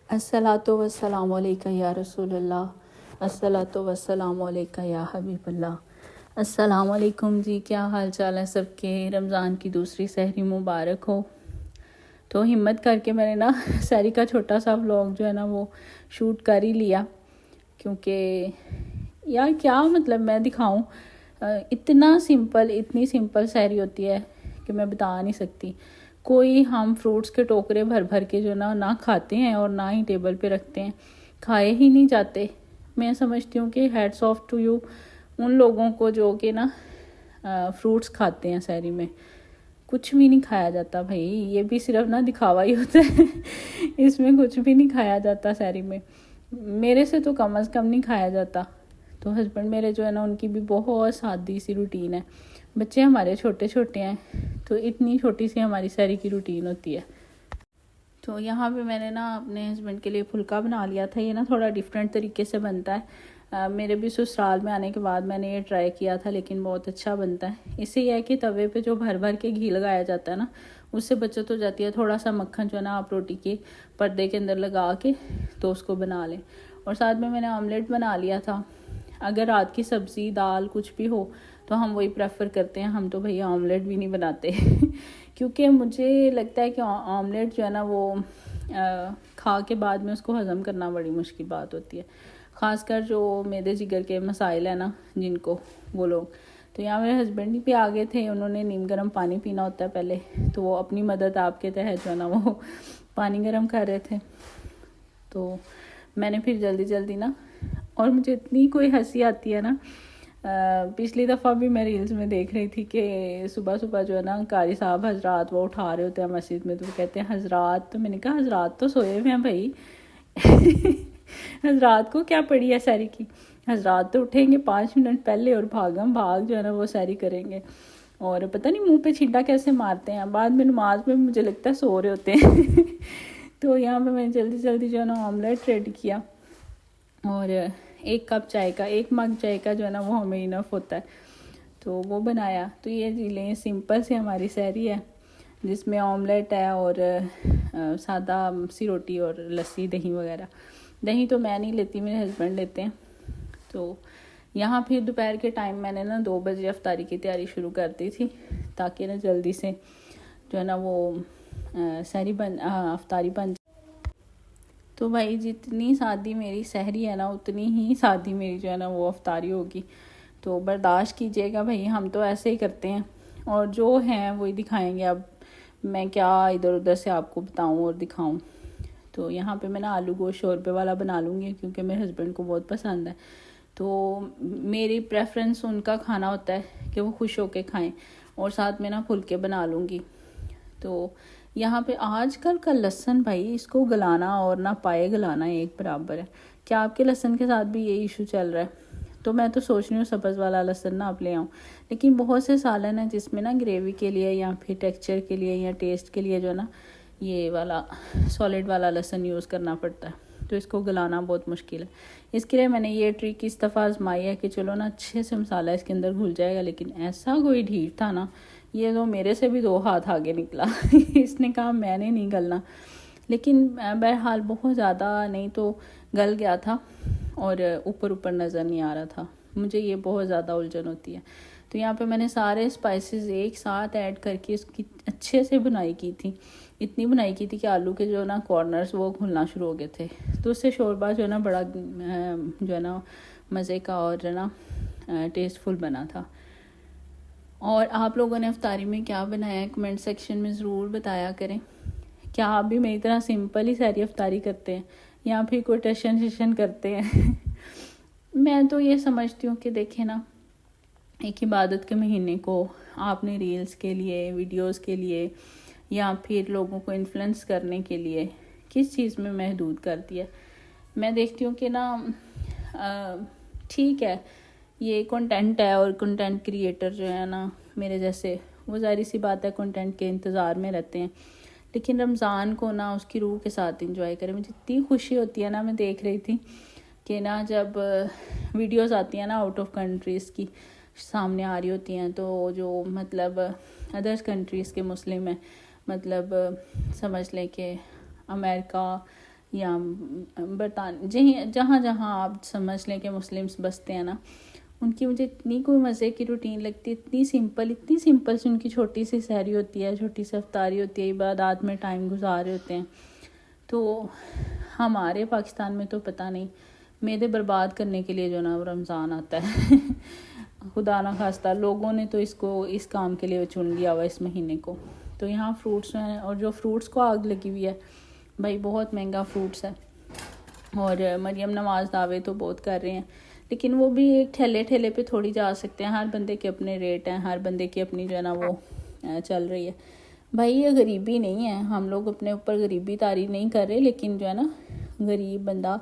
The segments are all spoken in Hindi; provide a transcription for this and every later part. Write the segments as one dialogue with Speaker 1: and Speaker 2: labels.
Speaker 1: अस्सलातु वस्सलामु अलैका या रसूलल्लाह। अस्सलातु वस्सलामु अलैका या हबीबल्लाह। अस्सलामु अलैकुम जी, क्या हाल चाल है सबके। रमज़ान की दूसरी सहरी मुबारक हो। तो हिम्मत करके मैंने ना सहरी का छोटा सा व्लॉग जो है ना वो शूट कर ही लिया, क्योंकि यार क्या मतलब मैं दिखाऊं। इतना सिंपल, इतनी सिंपल सहरी होती है कि मैं बता नहीं सकती। कोई हम फ्रूट्स के टोकरे भर भर के जो ना खाते हैं और ना ही टेबल पे रखते हैं, खाए ही नहीं जाते। मैं समझती हूँ कि हैट्स ऑफ टू यू उन लोगों को जो कि ना फ्रूट्स खाते हैं सहरी में। कुछ भी नहीं खाया जाता भाई, ये भी सिर्फ ना दिखावा ही होता है। इसमें कुछ भी नहीं खाया जाता सहरी में, मेरे से तो कम अज़ कम नहीं खाया जाता। तो हस्बैंड मेरे जो है ना उनकी भी बहुत सादी सी रूटीन है। बच्चे हमारे छोटे छोटे हैं, तो इतनी छोटी सी हमारी सहरी की रूटीन होती है। तो यहाँ पे मैंने ना अपने हस्बैंड के लिए फुल्का बना लिया था। ये ना थोड़ा डिफरेंट तरीके से बनता है। मेरे भी ससुराल में आने के बाद मैंने ये ट्राई किया था, लेकिन बहुत अच्छा बनता है। इससे यह है कि तवे पे जो भर भर के घी लगाया जाता है ना, उससे बचत हो जाती है। थोड़ा सा मक्खन जो है ना आप रोटी के पर्दे के अंदर लगा के तो उसको बना लें। और साथ में मैंने ऑमलेट बना लिया था। अगर रात की सब्ज़ी दाल कुछ भी हो तो हम वही प्रेफर करते हैं। हम तो भैया ऑमलेट भी नहीं बनाते क्योंकि मुझे लगता है कि ऑमलेट जो है ना वो खा के बाद में उसको हज़म करना बड़ी मुश्किल बात होती है, ख़ासकर जो मैदे जिगर के मसाइल है ना जिनको, वो लोग। तो यहाँ मेरे हस्बैंड भी आ गए थे, उन्होंने नीम गर्म पानी पीना होता है पहले, तो वो अपनी मदद आपके तहत जो है ना वो पानी गर्म कर रहे थे। तो मैंने फिर जल्दी जल्दी ना, और मुझे इतनी कोई हंसी आती है ना। पिछली दफ़ा भी मैं रील्स में देख रही थी कि सुबह सुबह जो है ना कारी साहब हजरात वो उठा रहे होते हैं मस्जिद में, तो वो कहते हैं हजरात। तो मैंने कहा हजरात तो सोए हुए हैं भाई हजरात को क्या पड़ी है सहरी की। हजरात तो उठेंगे 5 मिनट पहले और भागम भाग जो है ना वो सहरी करेंगे। और पता नहीं मुंह पे छिंटा कैसे मारते हैं, बाद में नमाज में मुझे लगता है सो रहे होते हैं तो यहाँ पे मैंने जल्दी जल्दी जो है ना ऑमलेट रेडी किया, और 1 कप चाय का, 1 मग चाय का जो है ना वो हमें इनफ होता है, तो वो बनाया। तो ये जी लें, सिंपल सी हमारी सहरी है जिसमें ऑमलेट है और सादा सी रोटी और लस्सी दही वगैरह। दही तो मैं नहीं लेती, मेरे हस्बैंड लेते हैं। तो यहाँ फिर दोपहर के टाइम मैंने ना 2 बजे अफ्तारी की तैयारी शुरू कर दी थी, ताकि ना जल्दी से जो है ना वो सहरी अफ्तारी बन। तो भाई जितनी सादी मेरी सहरी है ना, उतनी ही सादी मेरी जो है ना वो अफ्तारी होगी। तो बर्दाश्त कीजिएगा भाई, हम तो ऐसे ही करते हैं और जो हैं वही दिखाएंगे। अब मैं क्या इधर उधर से आपको बताऊं और दिखाऊं। तो यहाँ पे मैं ना आलू गोश्त शोरबे वाला बना लूँगी, क्योंकि मेरे हस्बैंड को बहुत पसंद है। तो मेरी प्रेफरेंस उनका खाना होता है कि वो खुश होके खाएं, और साथ में ना फुलके बना लूँगी। तो यहाँ पे आजकल का लहसुन भाई, इसको गलाना और ना पाए गलाना एक बराबर है। क्या आपके लहसुन के साथ भी ये इशू चल रहा है? तो मैं तो सोच रही हूँ सब्ज़ वाला लहसुन ना आप ले आऊँ, लेकिन बहुत से सालन है जिसमें ना ग्रेवी के लिए या फिर टेक्सचर के लिए या टेस्ट के लिए जो है ना ये वाला सॉलिड वाला लहसुन यूज़ करना पड़ता है, तो इसको गलाना बहुत मुश्किल है। इसके लिए मैंने ये ट्रिक इस दफ़ा आजमाई है कि चलो ना अच्छे से मसाला इसके अंदर घुल जाएगा, लेकिन ऐसा कोई ढीठ था ना, ये तो मेरे से भी 2 हाथ आगे निकला इसने कहा मैंने नहीं गलना, लेकिन बहरहाल बहुत ज़्यादा नहीं तो गल गया था और ऊपर ऊपर नज़र नहीं आ रहा था। मुझे ये बहुत ज़्यादा उलझन होती है। तो यहाँ पे मैंने सारे स्पाइसेस एक साथ ऐड करके इसकी अच्छे से बुनाई की थी। इतनी बुनाई की थी कि आलू के जो ना कॉर्नर्स वो घुलना शुरू हो गए थे। तो उससे शोरबा जो है ना बड़ा जो है ना मज़े का और जो ना टेस्टफुल बना था। और आप लोगों ने अफ्तारी में क्या बनाया है कमेंट सेक्शन में ज़रूर बताया करें। क्या आप भी मेरी तरह सिंपल ही सारी अफ्तारी करते हैं या फिर कोई टशन शशन करते हैं मैं तो ये समझती हूँ कि देखें ना, एक इबादत के महीने को आपने रील्स के लिए, वीडियोस के लिए या फिर लोगों को इन्फ्लुएंस करने के लिए किस चीज़ में महदूद कर दिया। मैं देखती हूँ कि ना ठीक है ये कंटेंट है, और कंटेंट क्रिएटर जो है ना मेरे जैसे, वो ज़ाहिर सी बात है कंटेंट के इंतज़ार में रहते हैं, लेकिन रमज़ान को ना उसकी रूह के साथ इंजॉय करें। मुझे इतनी खुशी होती है ना, मैं देख रही थी कि ना जब वीडियोस आती हैं ना आउट ऑफ कंट्रीज़ की सामने आ रही होती हैं, तो जो मतलब अदर्स कंट्रीज़ के मुस्लिम हैं, मतलब समझ लें कि अमेरिका या बरतान जहाँ जहाँ आप समझ लें कि मुस्लिम्स बसते हैं ना, उनकी मुझे इतनी कोई मज़े की रूटीन लगती है, इतनी सिंपल सी उनकी छोटी सी सहरी होती है, छोटी सी अफ्तारी होती है, इबादत में टाइम गुजार रहे होते हैं। तो हमारे पाकिस्तान में तो पता नहीं मैदे बर्बाद करने के लिए जो ना रमज़ान आता है खुदा ना खास्ता लोगों ने तो इसको इस काम के लिए चुन लिया हुआ इस महीने को। तो यहाँ फ्रूट्स हैं, और जो फ्रूट्स को आग लगी हुई है भाई, बहुत महंगा फ्रूट्स है। और मरियम नवाज़ दावे तो बहुत कर रहे हैं, लेकिन वो भी एक ठेले पे थोड़ी जा सकते हैं। हर बंदे के अपने रेट हैं, हर बंदे की अपनी जो है ना वो चल रही है। भाई ये गरीबी नहीं है, हम लोग अपने ऊपर गरीबी तारी नहीं कर रहे, लेकिन जो है ना गरीब बंदा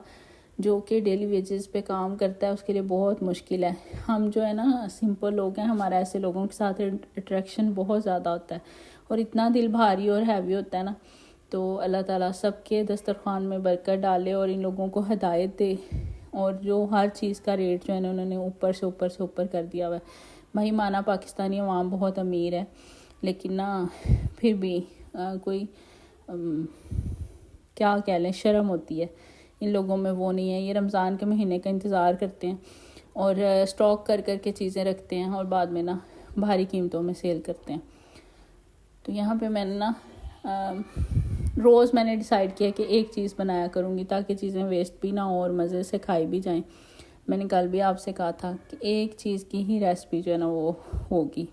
Speaker 1: जो कि डेली वेजेस पे काम करता है उसके लिए बहुत मुश्किल है। हम जो है ना सिंपल लोग हैं, हमारा ऐसे लोगों के साथ अट्रैक्शन बहुत ज़्यादा होता है और इतना दिल भारी और हैवी होता है ना। तो अल्लाह ताला सबके दस्तरखान में बरकत डाले और इन लोगों को हिदायत दे, और जो हर चीज़ का रेट जो है ना उन्होंने ऊपर से ऊपर कर दिया हुआ है। भाई माना पाकिस्तानी अवाम बहुत अमीर है, लेकिन ना फिर भी कोई क्या कह लें, शर्म होती है इन लोगों में, वो नहीं है। ये रमज़ान के महीने का इंतज़ार करते हैं और स्टॉक कर के चीज़ें रखते हैं और बाद में ना भारी कीमतों में सेल करते हैं। तो यहाँ पे मैंने ना रोज़ मैंने डिसाइड किया कि एक चीज़ बनाया करूँगी ताकि चीज़ें वेस्ट भी ना हो और मज़े से खाई भी जाएं। मैंने कल भी आपसे कहा था कि एक चीज़ की ही रेसिपी जो है ना वो होगी,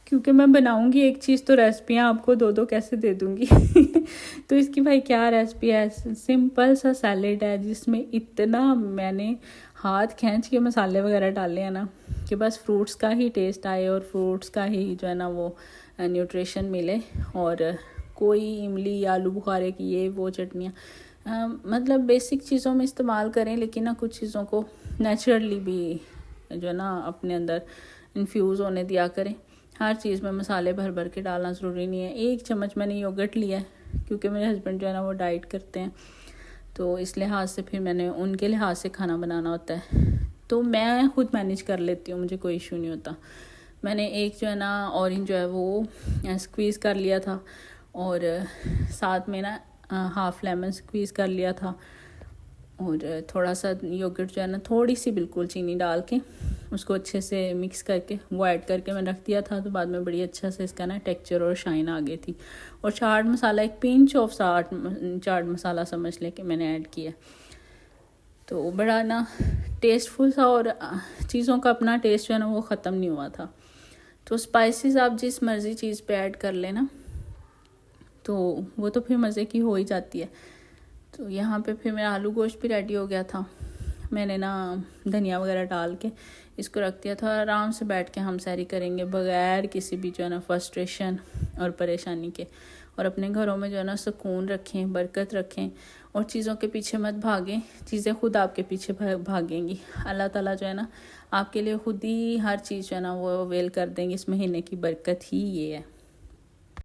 Speaker 1: क्योंकि मैं बनाऊंगी एक चीज़ तो रेसिपियाँ आपको दो कैसे दे दूँगी तो इसकी भाई क्या रेसिपी है, सिंपल सा सैलेड है जिसमें इतना मैंने हाथ खींच के मसाले वगैरह डाले हैं ना कि बस फ्रूट्स का ही टेस्ट आए और फ्रूट्स का ही जो है ना वो न्यूट्रिशन मिले, और कोई इमली आलू बुखारे की ये वो चटनियाँ मतलब बेसिक चीज़ों में इस्तेमाल करें, लेकिन ना कुछ चीज़ों को नेचुरली भी जो है ना अपने अंदर इन्फ्यूज़ होने दिया करें। हर चीज़ में मसाले भर के डालना ज़रूरी नहीं है। 1 चम्मच मैंने योगर्ट लिया है क्योंकि मेरे हस्बैंड जो है ना वो डाइट करते हैं, तो इस लिहाज से फिर मैंने उनके लिहाज से खाना बनाना होता है। तो मैं खुद मैनेज कर लेती हूँ, मुझे कोई इशू नहीं होता। मैंने एक जो है ना ऑरेंज जो है वो स्क्वीज़ कर लिया था और साथ में ना हाफ़ लेमन स्क्वीज़ कर लिया था, और थोड़ा सा योगर्ट जो है ना थोड़ी सी बिल्कुल चीनी डाल के उसको अच्छे से मिक्स करके वो ऐड करके मैं रख दिया था। तो बाद में बड़ी अच्छा से इसका ना टेक्सचर और शाइन आ गई थी। और चाट मसाला, एक पिंच ऑफ चाट मसाला समझ ले कि मैंने ऐड किया, तो बड़ा ना टेस्टफुल सा, और चीज़ों का अपना टेस्ट जो है ना वो ख़त्म नहीं हुआ था। तो स्पाइसेस आप जिस मर्ज़ी चीज़ पे ऐड कर लेना तो वो तो फिर मज़े की हो ही जाती है। तो यहाँ पे फिर मेरा आलू गोश्त भी रेडी हो गया था। मैंने ना धनिया वगैरह डाल के इसको रख दिया था। आराम से बैठ के हम सैरी करेंगे बग़ैर किसी भी जो है ना फ्रस्ट्रेशन और परेशानी के, और अपने घरों में जो है ना सुकून रखें, बरकत रखें और चीज़ों के पीछे मत भागें। चीज़ें खुद आपके पीछे भागेंगी। अल्लाह ताला जो है ना आपके लिए खुद ही हर चीज़ जो है ना वो अवेल कर देंगे। इस महीने की बरकत ही ये है।